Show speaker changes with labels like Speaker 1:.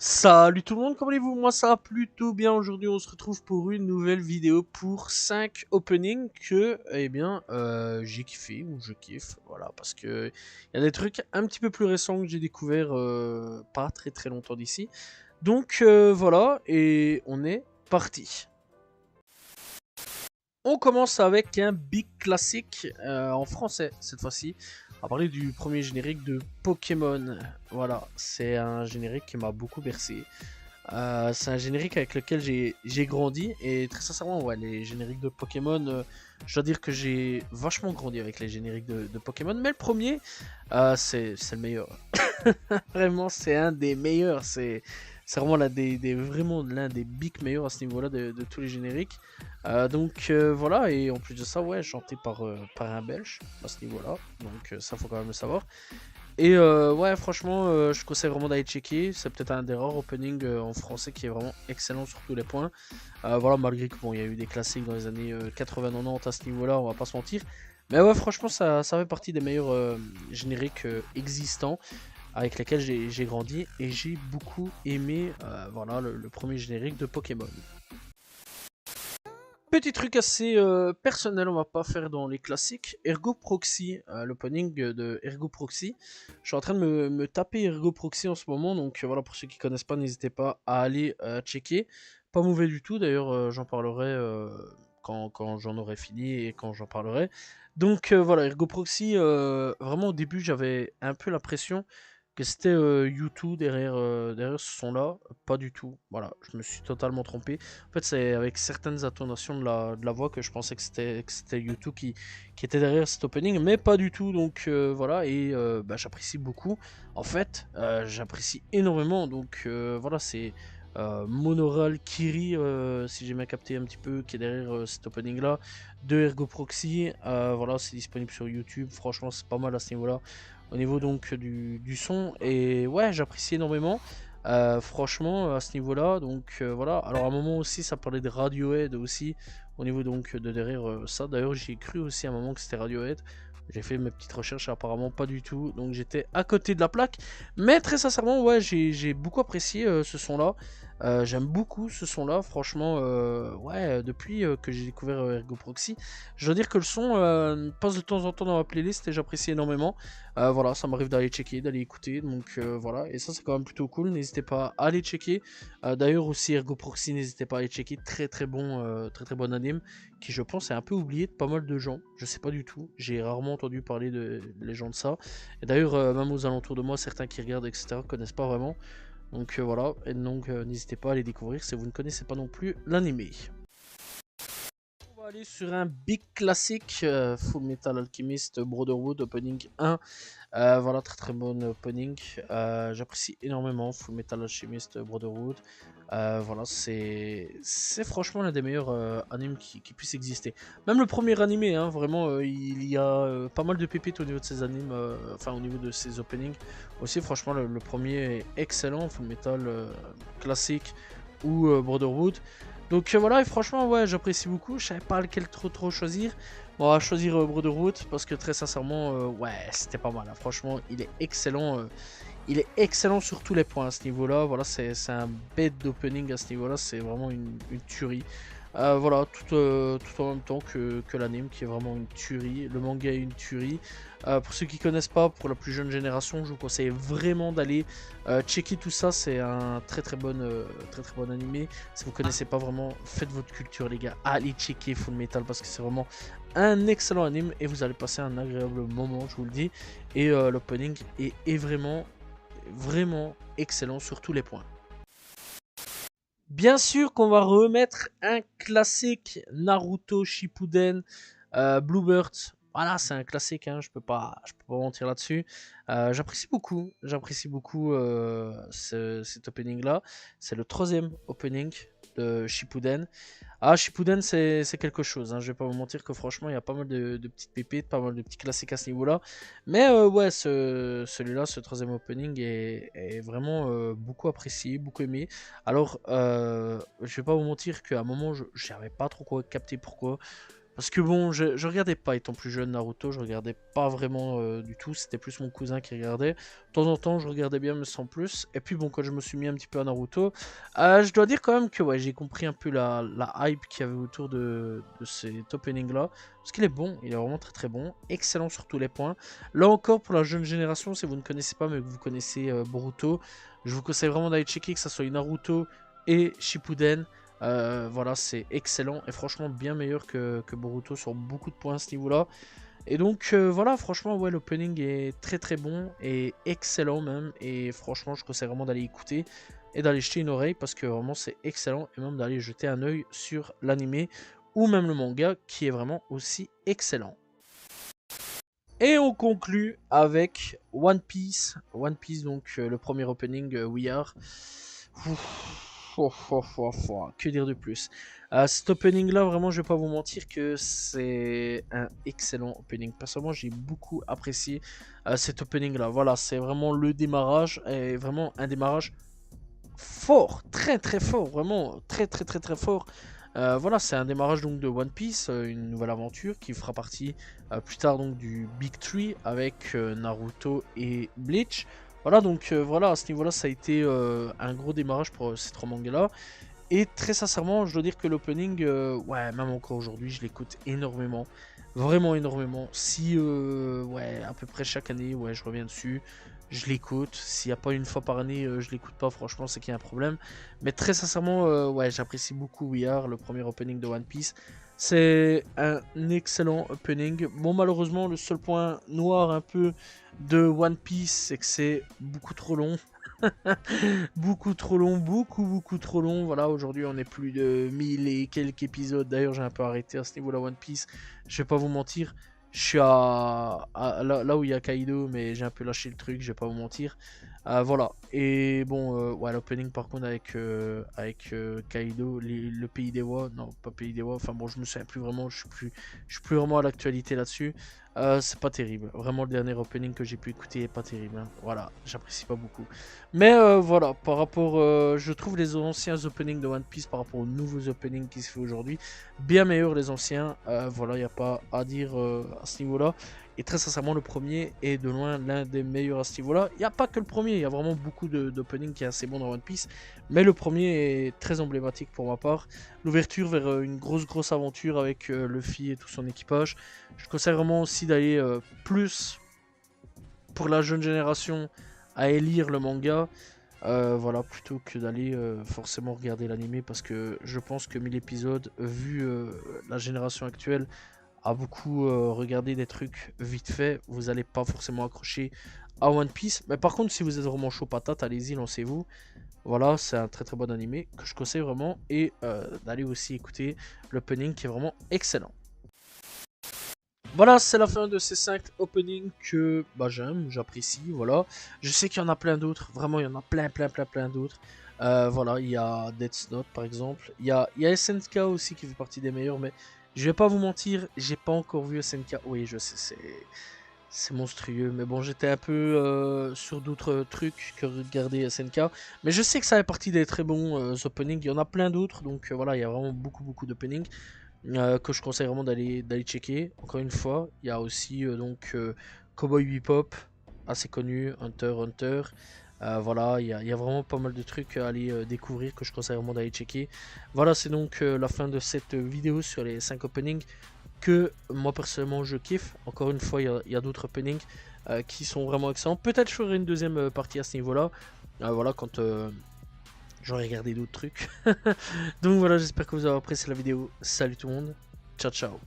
Speaker 1: Salut tout le monde, comment allez-vous? Moi ça va plutôt bien. Aujourd'hui on se retrouve pour une nouvelle vidéo pour 5 openings que j'ai kiffé ou je kiffe. Voilà, parce que il y a des trucs un petit peu plus récents que j'ai découvert pas très longtemps d'ici. Donc voilà, et on est parti. On commence avec un big classique en français cette fois-ci. On va parler du premier générique de Pokémon. Voilà, c'est un générique qui m'a beaucoup bercé. C'est un générique avec lequel j'ai grandi et très sincèrement, ouais, les génériques de Pokémon, je dois dire que j'ai vachement grandi avec les génériques de Pokémon, mais le premier, c'est le meilleur. Vraiment, c'est un des meilleurs. C'est vraiment vraiment l'un des big meilleurs à ce niveau-là de tous les génériques. Voilà, et en plus de ça, ouais, chanté par un Belge à ce niveau-là. Donc ça, faut quand même le savoir. Et ouais, franchement, je conseille vraiment d'aller checker. C'est peut-être un des rares openings en français qui est vraiment excellent sur tous les points. Voilà, malgré que bon, il y a eu des classiques dans les années 80-90 à ce niveau-là, on va pas se mentir. Mais ouais, franchement, ça fait partie des meilleurs génériques existants avec lesquels j'ai grandi et j'ai beaucoup aimé voilà, le premier générique de Pokémon. Petit truc assez personnel, on va pas faire dans les classiques. Ergo Proxy, l'opening de Ergo Proxy. Je suis en train de me taper Ergo Proxy en ce moment, donc voilà, pour ceux qui connaissent pas, n'hésitez pas à aller checker. Pas mauvais du tout, d'ailleurs, j'en parlerai quand j'en aurai fini et quand j'en parlerai. Donc voilà, Ergo Proxy, vraiment au début, j'avais un peu l'impression que c'était U2 derrière ce son-là. Pas du tout, voilà, je me suis totalement trompé. En fait, c'est avec certaines intonations de la voix que je pensais que c'était U2 qui était derrière cet opening, mais pas du tout. Donc voilà, et bah, j'apprécie beaucoup. En fait, j'apprécie énormément. Donc voilà, c'est Monoral Kiri, si j'ai bien capté un petit peu, qui est derrière cet opening-là, de Ergo Proxy. Voilà, c'est disponible sur YouTube. Franchement, c'est pas mal à ce niveau-là. Au niveau donc du son. Et ouais, j'apprécie énormément. Franchement, à ce niveau-là, donc voilà. Alors à un moment aussi, ça parlait de Radiohead aussi, au niveau donc de derrière ça. D'ailleurs, j'ai cru aussi à un moment que c'était Radiohead. J'ai fait mes petites recherches, apparemment pas du tout. Donc j'étais à côté de la plaque. Mais très sincèrement, ouais, j'ai beaucoup apprécié ce son-là. J'aime beaucoup ce son-là, franchement. Ouais, depuis que j'ai découvert Ergo Proxy, je dois dire que le son passe de temps en temps dans ma playlist et j'apprécie énormément. Voilà, ça m'arrive d'aller checker, d'aller écouter, donc voilà, et ça c'est quand même plutôt cool, n'hésitez pas à aller checker. D'ailleurs aussi Ergo Proxy, n'hésitez pas à aller checker, très bon anime, qui je pense est un peu oublié de pas mal de gens, je sais pas du tout, j'ai rarement entendu parler de les gens de ça, et d'ailleurs même aux alentours de moi, certains qui regardent etc connaissent pas vraiment, donc voilà, et donc n'hésitez pas à les découvrir si vous ne connaissez pas non plus l'anime. On va aller sur un big classique, Full Metal Alchemist Brotherhood Opening 1. Voilà, très bon opening. J'apprécie énormément Full Metal Alchemist Brotherhood. Voilà, c'est franchement l'un des meilleurs animes qui puisse exister. Même le premier animé, hein, vraiment, il y a pas mal de pépites au niveau de ces animes, enfin au niveau de ces openings. Aussi, franchement, le premier est excellent, Full Metal classique ou Brotherhood. Donc voilà, et franchement, ouais, j'apprécie beaucoup. Je savais pas lequel trop choisir. Bon, on va choisir Brotherhood parce que très sincèrement, ouais, c'était pas mal, hein. Franchement, il est excellent. Il est excellent sur tous les points à ce niveau-là. Voilà, c'est un bête d'opening à ce niveau-là. C'est vraiment une tuerie. Voilà, tout en même temps que l'anime qui est vraiment une tuerie. Le manga est une tuerie. Pour ceux qui connaissent pas, pour la plus jeune génération, je vous conseille vraiment d'aller checker tout ça. C'est un très bon animé. Si vous connaissez pas vraiment, faites votre culture les gars. Allez checker Full Metal parce que c'est vraiment un excellent anime et vous allez passer un agréable moment, je vous le dis. Et l'opening est vraiment excellent sur tous les points. Bien sûr qu'on va remettre un classique Naruto Shippuden Bluebird. Voilà, c'est un classique, hein, je peux pas mentir là-dessus. J'apprécie beaucoup cet opening-là. C'est le troisième opening de Shippuden. Ah, Shippuden, c'est quelque chose, hein. Je vais pas vous mentir que franchement, il y a pas mal de petites pépites, pas mal de petits classiques à ce niveau-là. Mais ouais, celui-là, ce troisième opening est vraiment beaucoup apprécié, beaucoup aimé. Alors, je vais pas vous mentir qu'à un moment, je n'avais pas trop capté pourquoi. Parce que bon, je regardais pas étant plus jeune Naruto, je regardais pas vraiment du tout, c'était plus mon cousin qui regardait. De temps en temps, je regardais bien, mais sans plus. Et puis bon, quand je me suis mis un petit peu à Naruto, je dois dire quand même que ouais, j'ai compris un peu la hype qu'il y avait autour de cet opening-là. Parce qu'il est bon, il est vraiment très très bon, excellent sur tous les points. Là encore, pour la jeune génération, si vous ne connaissez pas, mais que vous connaissez Boruto, je vous conseille vraiment d'aller checker que ça soit Naruto et Shippuden. Voilà, c'est excellent et franchement bien meilleur que Boruto sur beaucoup de points à ce niveau-là. Et donc voilà, franchement, ouais, l'opening est très très bon et excellent même. Et franchement, je conseille vraiment d'aller écouter et d'aller jeter une oreille parce que vraiment c'est excellent. Et même d'aller jeter un oeil sur l'anime ou même le manga qui est vraiment aussi excellent. Et on conclut avec One Piece. One Piece, donc le premier opening We Are. Que dire de plus. Cet opening là, vraiment, je vais pas vous mentir que c'est un excellent opening. Personnellement, j'ai beaucoup apprécié cet opening là. Voilà, c'est vraiment le démarrage. Et vraiment un démarrage fort, très très fort. Vraiment très très très très fort. Voilà, c'est un démarrage donc de One Piece, une nouvelle aventure qui fera partie plus tard donc du Big Tree avec Naruto et Bleach. Voilà, donc voilà, à ce niveau-là, ça a été un gros démarrage pour ces trois mangas-là. Et très sincèrement, je dois dire que l'opening, ouais, même encore aujourd'hui, je l'écoute énormément. Vraiment énormément. Si, ouais, à peu près chaque année, ouais, je reviens dessus. Je l'écoute. S'il n'y a pas une fois par année, je l'écoute pas, franchement, c'est qu'il y a un problème. Mais très sincèrement, ouais, j'apprécie beaucoup We Are, le premier opening de One Piece. C'est un excellent opening. Bon, malheureusement, le seul point noir un peu de One Piece, c'est que c'est beaucoup trop long. Beaucoup trop long, beaucoup trop long. Voilà, aujourd'hui on est plus de 1000 et quelques épisodes. D'ailleurs, j'ai un peu arrêté à ce niveau-là One Piece. Je vais pas vous mentir. Je suis là où il y a Kaido, mais j'ai un peu lâché le truc, je vais pas vous mentir. Voilà. Et bon, ouais, l'opening par contre avec Kaido, le pays des Wa, non, pas pays des Wa. Enfin bon, je me souviens plus vraiment, je suis plus vraiment à l'actualité là-dessus. C'est pas terrible. Vraiment, le dernier opening que j'ai pu écouter est pas terrible, hein. Voilà, j'apprécie pas beaucoup. Mais voilà, par rapport, je trouve les anciens openings de One Piece par rapport aux nouveaux openings qui se fait aujourd'hui, bien meilleurs les anciens. Voilà, il n'y a pas à dire à ce niveau-là. Et très sincèrement, le premier est de loin l'un des meilleurs à ce niveau-là. Il n'y a pas que le premier, il y a vraiment beaucoup d'openings qui est assez bon dans One Piece. Mais le premier est très emblématique pour ma part. L'ouverture vers une grosse aventure avec Luffy et tout son équipage. Je conseille vraiment aussi d'aller plus pour la jeune génération à lire le manga. Voilà, plutôt que d'aller forcément regarder l'anime parce que je pense que 1000 épisodes, vu la génération actuelle, a beaucoup regardé des trucs vite fait, vous n'allez pas forcément accrocher à One Piece. Mais par contre, si vous êtes vraiment chaud patate, allez-y, lancez-vous. Voilà, c'est un très bon animé que je conseille vraiment et d'aller aussi écouter l'opening qui est vraiment excellent. Voilà, c'est la fin de ces 5 openings que bah, j'aime, j'apprécie, voilà. Je sais qu'il y en a plein d'autres, vraiment il y en a plein d'autres. Voilà, il y a Death Note par exemple, il y a SNK aussi qui fait partie des meilleurs, mais je vais pas vous mentir, j'ai pas encore vu SNK. Oui, je sais, c'est monstrueux, mais bon, j'étais un peu sur d'autres trucs que regarder SNK. Mais je sais que ça fait partie des très bons openings, il y en a plein d'autres, donc voilà, il y a vraiment beaucoup d'openings. Que je conseille vraiment d'aller checker. Encore une fois, il y a aussi donc Cowboy Bebop, assez connu, Hunter x Hunter. Voilà, il y a vraiment pas mal de trucs à aller découvrir que je conseille vraiment d'aller checker. Voilà, c'est donc la fin de cette vidéo sur les 5 openings que moi personnellement je kiffe. Encore une fois, il y a d'autres openings qui sont vraiment excellents. Peut-être je ferai une deuxième partie à ce niveau-là. Voilà, quand j'aurais regardé d'autres trucs. Donc voilà, j'espère que vous avez apprécié la vidéo. Salut tout le monde. Ciao ciao.